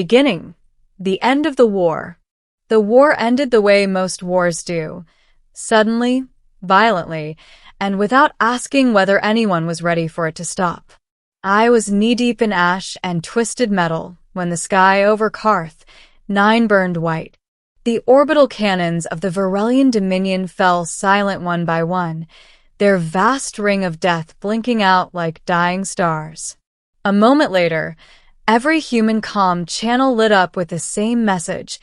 Beginning. The end of the war. The war ended the way most wars do. Suddenly, violently, and without asking whether anyone was ready for it to stop. I was knee-deep in ash and twisted metal when the sky over Karth 9 burned white. The orbital cannons of the Varelian Dominion fell silent one by one, their vast ring of death blinking out like dying stars. A moment later, every human comm channel lit up with the same message,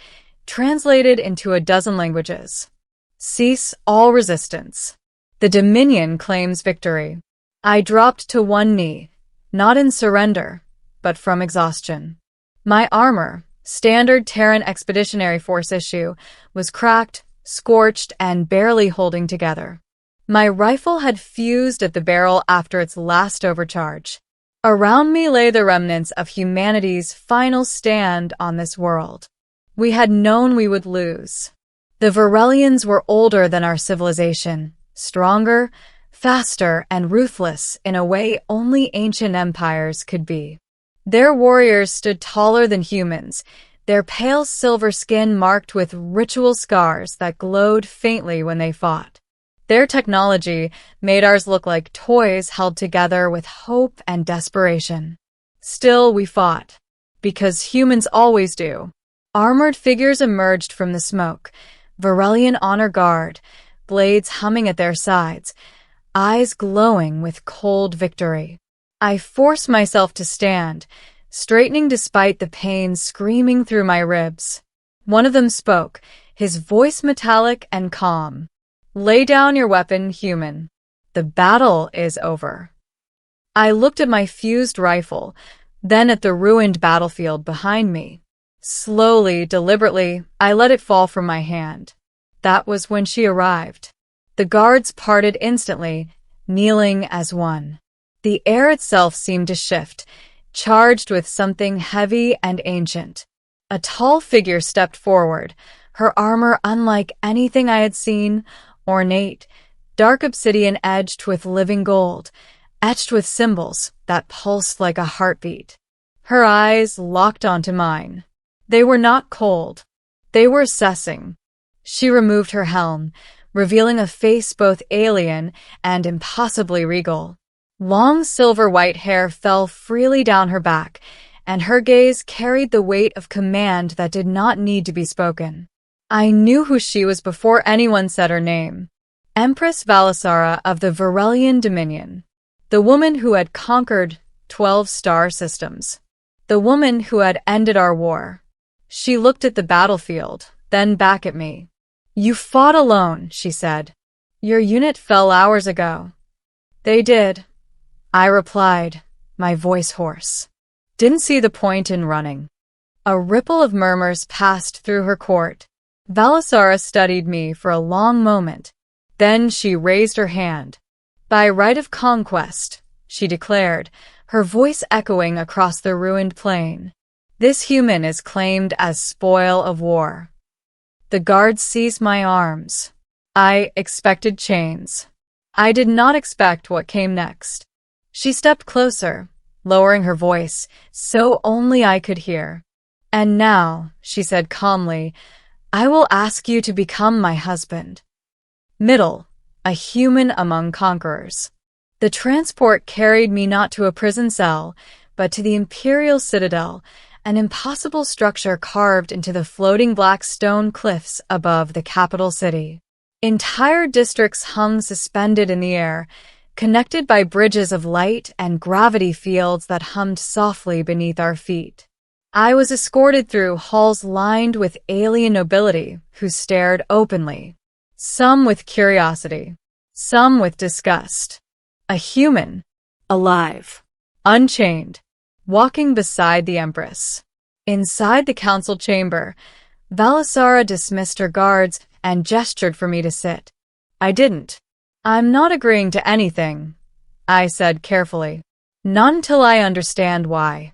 translated into a dozen languages. Cease all resistance. The Dominion claims victory. I dropped to one knee, not in surrender, but from exhaustion. My armor, standard Terran Expeditionary Force issue, was cracked, scorched, and barely holding together. My rifle had fused at the barrel after its last overcharge. Around me lay the remnants of humanity's final stand on this world. We had known we would lose. The Varelians were older than our civilization, stronger, faster, and ruthless in a way only ancient empires could be. Their warriors stood taller than humans, their pale silver skin marked with ritual scars that glowed faintly when they fought. Their technology made ours look like toys held together with hope and desperation. Still, we fought, because humans always do. Armored figures emerged from the smoke, Varelian honor guard, blades humming at their sides, eyes glowing with cold victory. I forced myself to stand, straightening despite the pain screaming through my ribs. One of them spoke, his voice metallic and calm. Lay down your weapon, human. The battle is over. I looked at my fused rifle, then at the ruined battlefield behind me. Slowly, deliberately, I let it fall from my hand. That was when she arrived. The guards parted instantly, kneeling as one. The air itself seemed to shift, charged with something heavy and ancient. A tall figure stepped forward, her armor unlike anything I had seen, ornate, dark obsidian edged with living gold, etched with symbols that pulsed like a heartbeat. Her eyes locked onto mine. They were not cold. They were assessing. She removed her helm, revealing a face both alien and impossibly regal. Long silver-white hair fell freely down her back, and her gaze carried the weight of command that did not need to be spoken. I knew who she was before anyone said her name. Empress Valisara of the Varelian Dominion. The woman who had conquered 12 star systems. The woman who had ended our war. She looked at the battlefield, then back at me. You fought alone, she said. Your unit fell hours ago. They did, I replied, my voice hoarse. Didn't see the point in running. A ripple of murmurs passed through her court. Valisara studied me for a long moment. Then she raised her hand. By right of conquest, she declared, her voice echoing across the ruined plain. This human is claimed as spoil of war. The guards seized my arms. I expected chains. I did not expect what came next. She stepped closer, lowering her voice, so only I could hear. And now, she said calmly, I will ask you to become my husband. Middle, a human among conquerors. The transport carried me not to a prison cell, but to the Imperial Citadel, an impossible structure carved into the floating black stone cliffs above the capital city. Entire districts hung suspended in the air, connected by bridges of light and gravity fields that hummed softly beneath our feet. I was escorted through halls lined with alien nobility who stared openly, some with curiosity, some with disgust. A human, alive, unchained, walking beside the Empress. Inside the council chamber, Valisara dismissed her guards and gestured for me to sit. I didn't. I'm not agreeing to anything, I said carefully. Not until I understand why.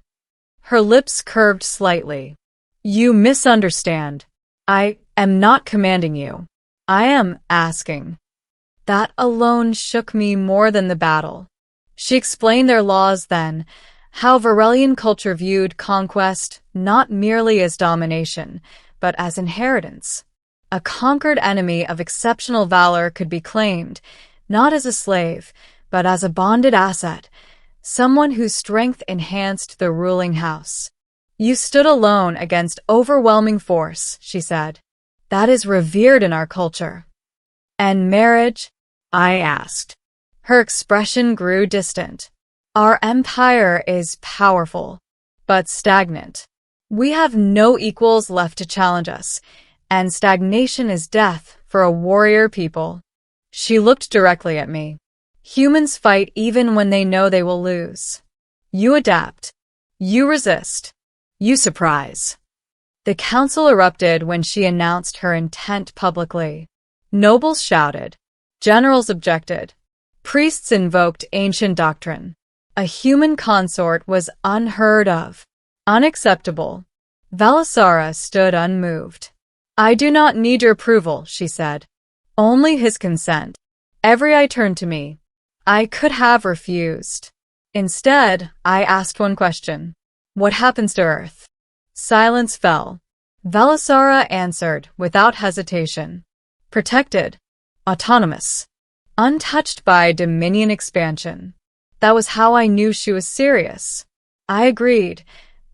Her lips curved slightly. You misunderstand. I am not commanding you. I am asking. That alone shook me more than the battle. She explained their laws then, how Varelian culture viewed conquest not merely as domination, but as inheritance. A conquered enemy of exceptional valor could be claimed, not as a slave, but as a bonded asset, someone whose strength enhanced the ruling house. You stood alone against overwhelming force, she said. That is revered in our culture. And marriage? I asked. Her expression grew distant. Our empire is powerful, but stagnant. We have no equals left to challenge us, and stagnation is death for a warrior people. She looked directly at me. Humans fight even when they know they will lose. You adapt. You resist. You surprise. The council erupted when she announced her intent publicly. Nobles shouted. Generals objected. Priests invoked ancient doctrine. A human consort was unheard of. Unacceptable. Valisara stood unmoved. I do not need your approval, she said. Only his consent. Every eye turned to me. I could have refused. Instead, I asked one question. What happens to Earth? Silence fell. Valisara answered without hesitation. Protected. Autonomous. Untouched by dominion expansion. That was how I knew she was serious. I agreed.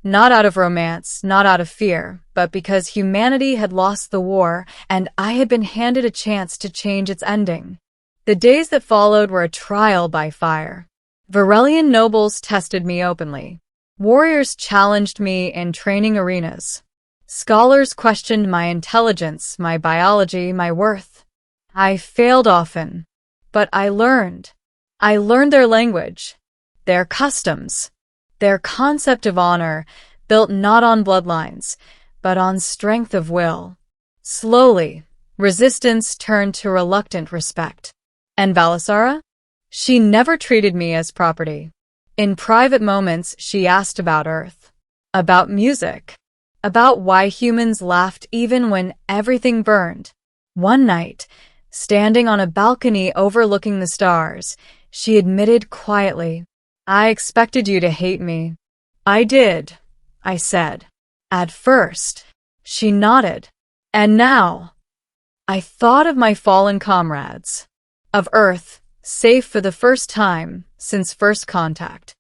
Not out of romance, not out of fear, but because humanity had lost the war and I had been handed a chance to change its ending. The days that followed were a trial by fire. Varelian nobles tested me openly. Warriors challenged me in training arenas. Scholars questioned my intelligence, my biology, my worth. I failed often, but I learned. I learned their language, their customs, their concept of honor, built not on bloodlines, but on strength of will. Slowly, resistance turned to reluctant respect. And Valisara? She never treated me as property. In private moments, she asked about Earth, about music, about why humans laughed even when everything burned. One night, standing on a balcony overlooking the stars, she admitted quietly, I expected you to hate me. I did, I said. At first, she nodded. And now? I thought of my fallen comrades, of Earth, safe for the first time since first contact,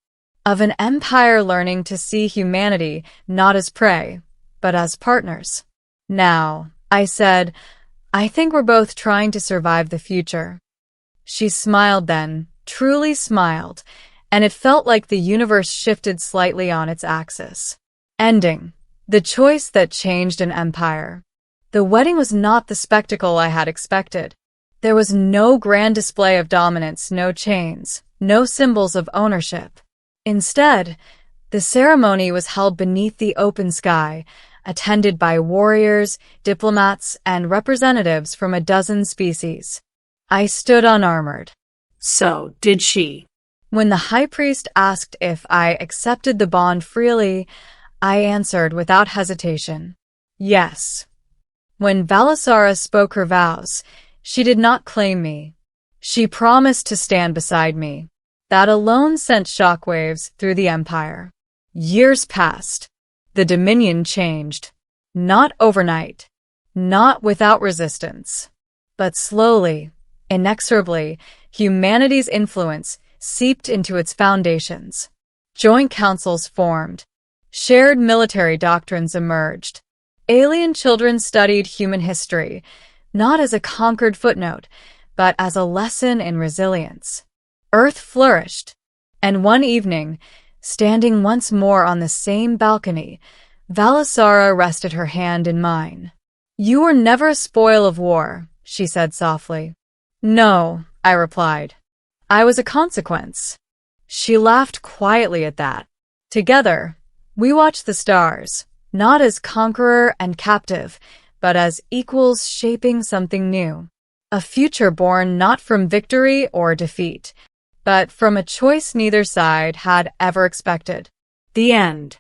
of an empire learning to see humanity not as prey, but as partners. Now, I said, I think we're both trying to survive the future. She smiled then, truly smiled, and it felt like the universe shifted slightly on its axis. Ending. The choice that changed an empire. The wedding was not the spectacle I had expected. There was no grand display of dominance, no chains, no symbols of ownership. Instead, the ceremony was held beneath the open sky, attended by warriors, diplomats, and representatives from a dozen species. I stood unarmored. So, did she? When the high priest asked if I accepted the bond freely, I answered without hesitation, yes. When Valisara spoke her vows, she did not claim me. She promised to stand beside me. That alone sent shockwaves through the empire. Years passed. The Dominion changed. Not overnight. Not without resistance. But slowly, inexorably, humanity's influence seeped into its foundations. Joint councils formed. Shared military doctrines emerged. Alien children studied human history, not as a conquered footnote, but as a lesson in resilience. Earth flourished, and one evening, standing once more on the same balcony, Valisara rested her hand in mine. You were never a spoil of war, she said softly. No, I replied. I was a consequence. She laughed quietly at that. Together, we watched the stars, not as conqueror and captive, but as equals shaping something new. A future born not from victory or defeat, but from a choice neither side had ever expected. The end.